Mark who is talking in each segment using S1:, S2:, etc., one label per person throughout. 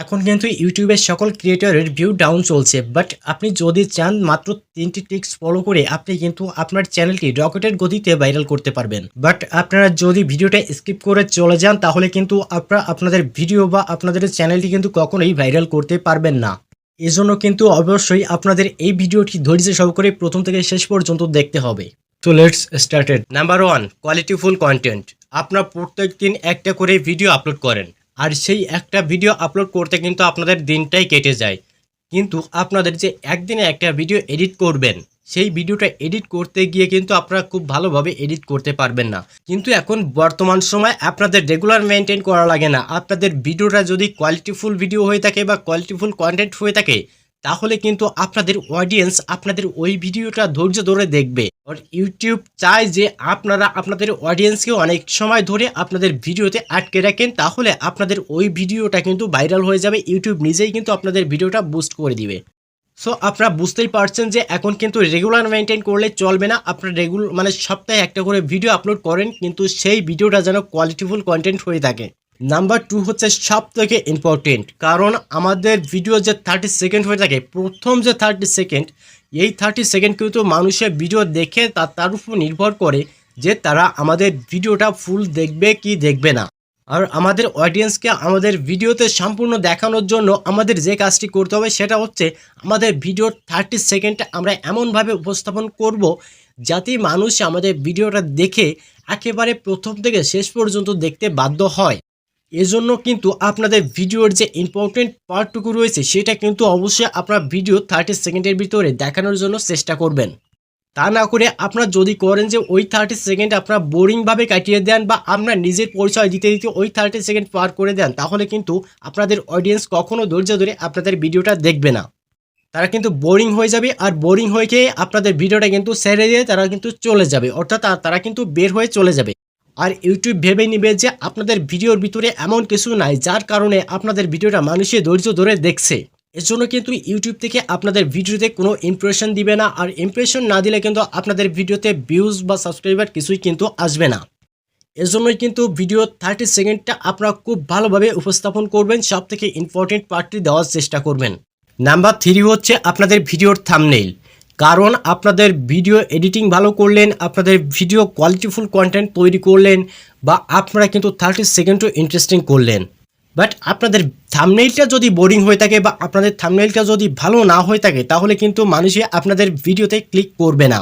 S1: এখন কিন্তু ইউটিউবের সকল ক্রিয়েটরের ভিউ ডাউন চলছে, বাট আপনি যদি চান মাত্র 3টি টিপস ফলো করে আপনি কিন্তু আপনার চ্যানেলটি রকেটের গতিতে ভাইরাল করতে পারবেন। বাট আপনারা যদি ভিডিওটা স্কিপ করে চলে যান তাহলে কিন্তু আপনারা আপনাদের ভিডিও বা আপনাদের চ্যানেলটি কিন্তু কখনোই ভাইরাল করতে পারবেন না। এজন্য কিন্তু অবশ্যই আপনাদের এই ভিডিওটি ধৈর্য সহকারে প্রথম থেকে শেষ পর্যন্ত দেখতে হবে। তো let's started. Number 1, qualityful content. আপনারা প্রত্যেকদিন একটা করে ভিডিও আপলোড করেন, আর সেই একটা ভিডিও আপলোড করতে কিন্তু আপনাদের দিনটাই কেটে যায়। কিন্তু আপনাদের যে একদিনে একটা ভিডিও এডিট করবেন, সেই ভিডিওটা এডিট করতে গিয়ে কিন্তু আপনারা খুব ভালোভাবে এডিট করতে পারবেন না। কিন্তু এখন বর্তমান সময় আপনাদের রেগুলার মেনটেন করা লাগে না। আপনাদের ভিডিওটা যদি কোয়ালিটিফুল ভিডিও হয়ে থাকে বা কোয়ালিটিফুল কন্টেন্ট হয়ে থাকে, তাহলে কিন্তু আপনাদের অডিয়েন্স আপনাদের ওই ভিডিওটা ধৈর্য ধরে দেখবে। আর ইউটিউব চায় যে আপনারা আপনাদের অডিয়েন্সকে অনেক সময় ধরে আপনাদের ভিডিওতে আটকে রাখেন, তাহলে আপনাদের ওই ভিডিওটা কিন্তু ভাইরাল হয়ে যাবে। ইউটিউব নিজেই কিন্তু আপনাদের ভিডিওটা বুস্ট করে দিবে। সো আপনারা বুঝতেই পারছেন যে এখন কিন্তু রেগুলার মেনটেন করলে চলবে না। আপনারা সপ্তাহে একটা করে ভিডিও আপলোড করেন, কিন্তু সেই ভিডিওটা যেন কোয়ালিটিফুল কন্টেন্ট হয়ে থাকে। নাম্বার 2 হচ্ছে সব থেকে ইম্পর্টেন্ট, কারণ আমাদের ভিডিও যে 30 সেকেন্ড হয়ে থাকে, প্রথম যে 30 সেকেন্ড, এই 30 সেকেন্ড কিন্তু মানুষের ভিডিও দেখে তার উপর নির্ভর করে যে তারা আমাদের ভিডিওটা ফুল দেখবে কি দেখবে না। আর আমাদের অডিয়েন্সকে আমাদের ভিডিওতে সম্পূর্ণ দেখানোর জন্য আমাদের যে কাজটি করতে হবে সেটা হচ্ছে আমাদের ভিডিওর 30 সেকেন্ডটা আমরা এমনভাবে উপস্থাপন করব যাতে মানুষ আমাদের ভিডিওটা দেখে একেবারে প্রথম থেকে শেষ পর্যন্ত দেখতে বাধ্য হয়। এজন্য কিন্তু আপনাদের ভিডিওর যে ইম্পর্টেন্ট পার্টটুকু রয়েছে সেটা কিন্তু অবশ্যই আপনার ভিডিও 30 সেকেন্ডের ভিতরে দেখানোর জন্য চেষ্টা করবেন। তা না করে আপনারা যদি করেন যে ওই 30 সেকেন্ড আপনারা বোরিংভাবে কাটিয়ে দেন বা আপনার নিজের পরিচয় দিতে দিতে ওই 30 সেকেন্ড পার করে দেন, তাহলে কিন্তু আপনাদের অডিয়েন্স কখনো ধৈর্য ধরে আপনাদের ভিডিওটা দেখবে না। তারা কিন্তু বোরিং হয়ে যাবে, আর বোরিং হয়ে গিয়ে আপনাদের ভিডিওটা কিন্তু ছেড়ে দিয়ে তারা কিন্তু চলে যাবে, অর্থাৎ তারা কিন্তু বের হয়ে চলে যাবে। আর ইউটিউব ভেবে নিবে যে আপনাদের ভিডিওর ভিতরে এমন কিছু নাই যার কারণে আপনাদের ভিডিওটা মানুষের ধৈর্য ধরে দেখছে। এর জন্য কিন্তু ইউটিউব থেকে আপনাদের ভিডিওতে কোনো ইমপ্রেশন দিবে না, আর ইমপ্রেশন না দিলে কিন্তু আপনাদের ভিডিওতে ভিউজ বা সাবস্ক্রাইবার কিছুই কিন্তু আসবে না। এর জন্যই কিন্তু ভিডিও 30 সেকেন্ডটা আপনারা খুব ভালোভাবে উপস্থাপন করবেন, সব থেকে ইম্পর্টেন্ট পার্টটি দেওয়ার চেষ্টা করবেন। নাম্বার 3 হচ্ছে আপনাদের ভিডিওর থাম্বনেইল। কারণ আপনাদের ভিডিও এডিটিং ভালো করলেন, আপনাদের ভিডিও কোয়ালিটিফুল কন্টেন্ট তৈরি করলেন, বা আপনারা কিন্তু 30 সেকেন্ডও ইন্টারেস্টিং করলেন, বাট আপনাদের থাম্বনেইলটা যদি বোরিং হয়ে থাকে বা আপনাদের থাম্বনেইলটা যদি ভালো না হয়ে থাকে, তাহলে কিন্তু মানুষে আপনাদের ভিডিওতে ক্লিক করবে না।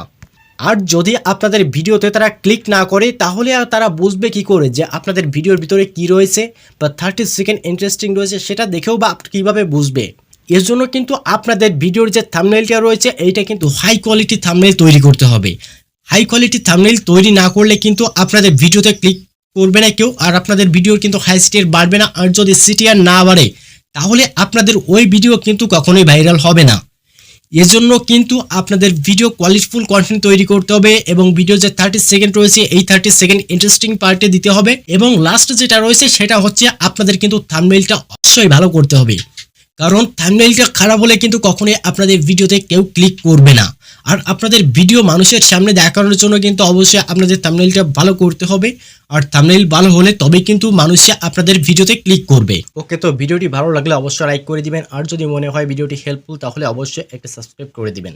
S1: আর যদি আপনাদের ভিডিওতে তারা ক্লিক না করে, তাহলে আর তারা বুঝবে কি করে যে আপনাদের ভিডিওর ভিতরে কি রয়েছে বা 30 সেকেন্ড ইন্টারেস্টিং রয়েছে, সেটা দেখেও বা কীভাবে বুঝবে। এর জন্য কিন্তু আপনাদের ভিডিওর যে থাম্বনেইলটা রয়েছে এইটা কিন্তু হাই কোয়ালিটি থাম্বনেইল তৈরি করতে হবে। হাই কোয়ালিটি থাম্বনেইল তৈরি না করলে কিন্তু আপনাদের ভিডিওতে ক্লিক করবে না কেউ, আর আপনাদের ভিডিওর কিন্তু হাই সিটিআর বাড়বে না। আর যদি সিটিআর না বাড়ে, তাহলে আপনাদের ওই ভিডিও কিন্তু কখনোই ভাইরাল হবে না। এজন্য কিন্তু আপনাদের ভিডিও কোয়ালিটিফুল কন্টেন্ট তৈরি করতে হবে, এবং ভিডিও যে 30 সেকেন্ড রয়েছে এই 30 সেকেন্ড ইন্টারেস্টিং পার্টে দিতে হবে, এবং লাস্ট যেটা রয়েছে সেটা হচ্ছে আপনাদের কিন্তু থাম্বনেইলটা অবশ্যই ভালো করতে হবে। কারণ থাম্বনেইলটা খারাপ হলে কিন্তু কখনোই আপনাদের ভিডিওতে কেউ ক্লিক করবে না। আর আপনাদের ভিডিও মানুষের সামনে দেখানোর জন্য কিন্তু অবশ্যই আপনাদের থাম্বনেইলটা ভালো করতে হবে, আর থাম্বনেইল ভালো হলে তবেই কিন্তু মানুষ আপনাদের ভিডিওতে ক্লিক করবে। ওকে, তো ভিডিওটি ভালো লাগলে অবশ্যই লাইক করে দিবেন, আর যদি মনে হয় ভিডিওটি হেল্পফুল তাহলে অবশ্যই একটা সাবস্ক্রাইব করে দিবেন।